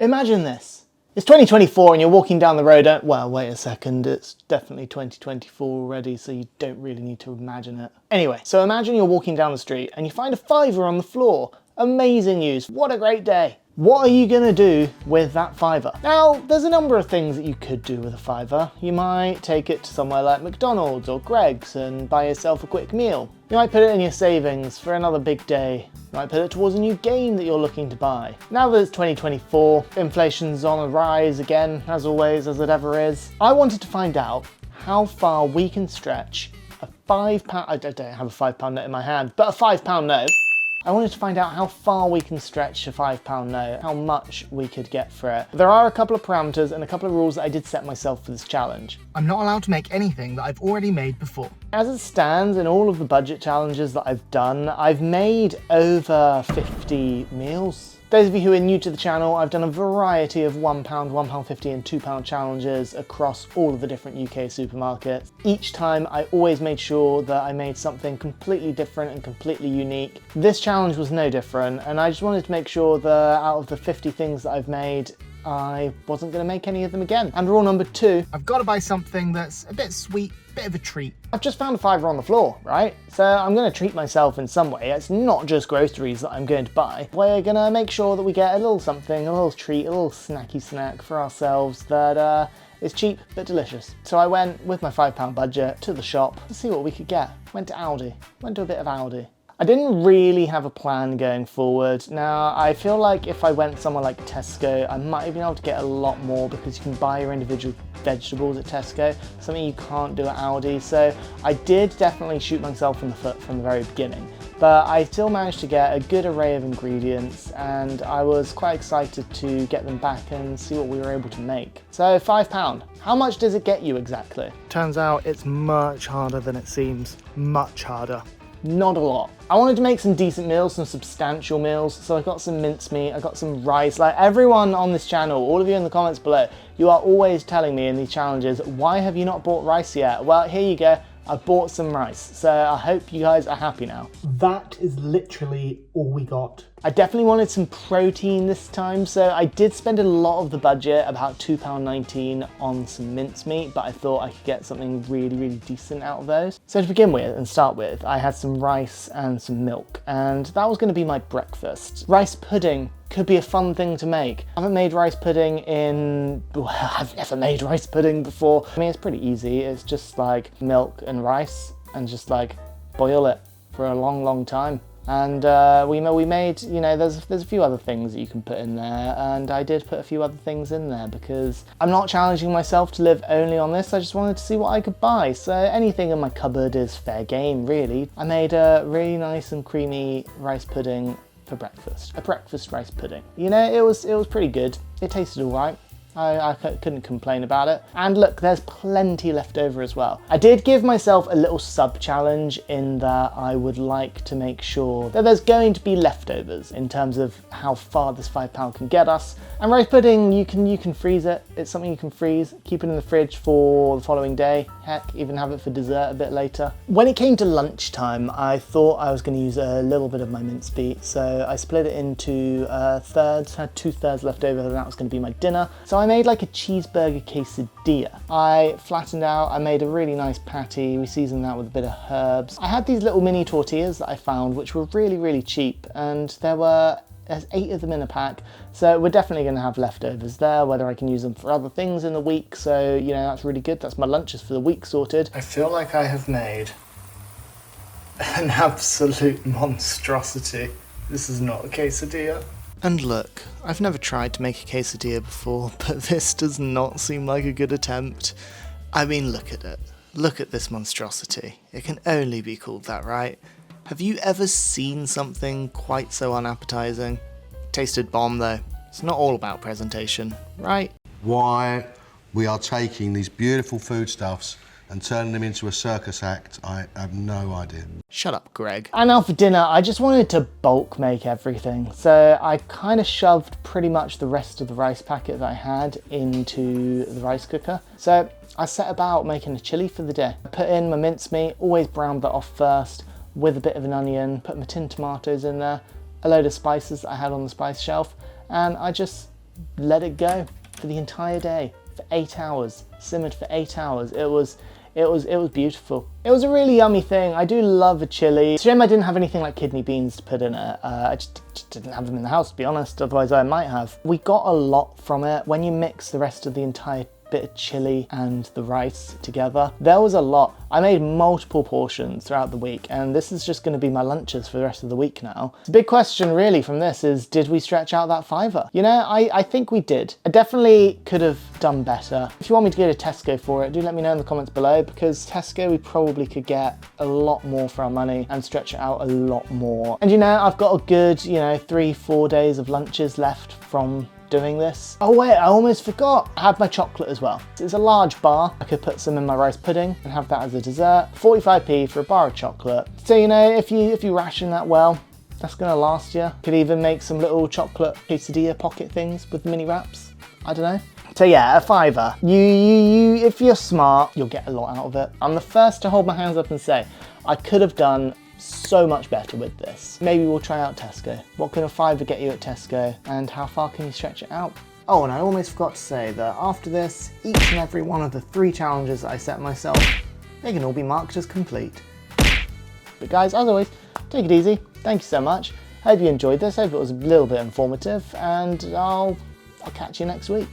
Imagine this. It's 2024 and you're walking down the road well, wait a second, it's definitely 2024 already, so you don't really need to imagine it. Anyway, so imagine you're walking down the street and you find a fiver on the floor. Amazing news, what a great day. What are you gonna do with that fiver? Now, there's a number of things that you could do with a fiver. You might take it to somewhere like McDonald's or Greg's and buy yourself a quick meal. You might put it in your savings for another big day. You might put it towards a new game that you're looking to buy. Now that it's 2024, inflation's on a rise again, as always, as it ever is. I wanted to find out how far we can stretch a £5, I don't have a £5 note in my hand, but a £5 note. I wanted to find out how far we can stretch a £5 note, how much we could get for it. There are a couple of parameters and a couple of rules that I did set myself for this challenge. I'm not allowed to make anything that I've already made before. As it stands, in all of the budget challenges that I've done, I've made over 50 meals. Those of you who are new to the channel, I've done a variety of £1, £1.50 and £2 challenges across all of the different UK supermarkets. Each time I always made sure that I made something completely different and completely unique. This challenge was no different, and I just wanted to make sure that out of the 50 things that I've made, I wasn't going to make any of them again. And rule number 2. I've got to buy something that's a bit sweet, bit of a treat. I've just found a fiver on the floor, right? So I'm going to treat myself in some way. It's not just groceries that I'm going to buy. We're going to make sure that we get a little something, a little treat, a little snacky snack for ourselves that is cheap but delicious. So I went with my £5 budget to the shop to see what we could get. Went to Aldi, went to a bit of Aldi. I didn't really have a plan going forward. Now, I feel like if I went somewhere like Tesco, I might have been able to get a lot more because you can buy your individual vegetables at Tesco, something you can't do at Aldi. So I did definitely shoot myself in the foot from the very beginning, but I still managed to get a good array of ingredients and I was quite excited to get them back and see what we were able to make. So £5, how much does it get you exactly? Turns out it's much harder than it seems, much harder. Not a lot. I wanted to make some decent meals, some substantial meals, so I got some mincemeat, I got some rice. Like everyone on this channel, all of you in the comments below, you are always telling me in these challenges, why have you not bought rice yet? Well, here you go. I bought some rice, so I hope you guys are happy now. That is literally all we got. I definitely wanted some protein this time, so I did spend a lot of the budget, about £2.19 on some mincemeat, but I thought I could get something really, really decent out of those. So to begin with and start with, I had some rice and some milk, and that was going to be my breakfast. Rice pudding could be a fun thing to make. I haven't made rice pudding I've never made rice pudding before. I mean, it's pretty easy. It's just like milk and rice and just like boil it for a long, long time. And we made, you know, there's a few other things that you can put in there, and I did put a few other things in there because I'm not challenging myself to live only on this. I just wanted to see what I could buy, so anything in my cupboard is fair game, really. I made a really nice and creamy rice pudding for breakfast, a breakfast rice pudding. You know, it was pretty good. It tasted all right. I couldn't complain about it. And look, there's plenty left over as well. I did give myself a little sub-challenge in that I would like to make sure that there's going to be leftovers in terms of how far this £5 can get us. And rice pudding, you can freeze it. It's something you can freeze, keep it in the fridge for the following day. Heck, even have it for dessert a bit later. When it came to lunchtime, I thought I was going to use a little bit of my mincemeat, so I split it into thirds, had 2/3 left over, and that was going to be my dinner. So I made like a cheeseburger quesadilla. I flattened out, I made a really nice patty, we seasoned that with a bit of herbs. I had these little mini tortillas that I found, which were really, really cheap, and there's 8 of them in a pack, so we're definitely going to have leftovers there, whether I can use them for other things in the week, so you know, that's really good. That's my lunches for the week sorted. I feel like I have made an absolute monstrosity. This is not a quesadilla. And look, I've never tried to make a quesadilla before, but this does not seem like a good attempt. I mean, look at it. Look at this monstrosity. It can only be called that, right? Have you ever seen something quite so unappetizing? Tasted bomb though. It's not all about presentation, right? Why we are taking these beautiful foodstuffs and turning them into a circus act, I have no idea. Shut up, Greg. And now for dinner, I just wanted to bulk make everything. So I kind of shoved pretty much the rest of the rice packet that I had into the rice cooker. So I set about making a chilli for the day. I put in my mincemeat, always browned that off first, with a bit of an onion, put my tin tomatoes in there, a load of spices that I had on the spice shelf, and I just let it go for the entire day, for 8 hours, simmered for 8 hours. It was beautiful. It was a really yummy thing. I do love a chili. It's a shame I didn't have anything like kidney beans to put in it. I just didn't have them in the house, to be honest, otherwise I might have. We got a lot from it. When you mix the rest of the entire bit of chili and the rice together, there was a lot. I made multiple portions throughout the week, and this is just going to be my lunches for the rest of the week now. The big question really from this is, did we stretch out that £5? You know, I think we did. I definitely could have done better. If you want me to go to Tesco for it, do let me know in the comments below, because Tesco we probably could get a lot more for our money and stretch it out a lot more. And you know, I've got a good, 3-4 days of lunches left from doing this. Oh wait, I almost forgot. I have my chocolate as well. It's a large bar. I could put some in my rice pudding and have that as a dessert. 45p for a bar of chocolate. So if you ration that well, that's gonna last you. Could even make some little chocolate quesadilla pocket things with mini wraps. I don't know. So yeah, a £5. You if you're smart, you'll get a lot out of it. I'm the first to hold my hands up and say, I could have done so much better with this. Maybe we'll try out Tesco. What can a £5 get you at Tesco, and how far can you stretch it out? Oh, and I almost forgot to say that after this, each and every one of the 3 challenges that I set myself, they can all be marked as complete. But guys, as always, take it easy. Thank you so much. Hope you enjoyed this. Hope it was a little bit informative, and I'll catch you next week.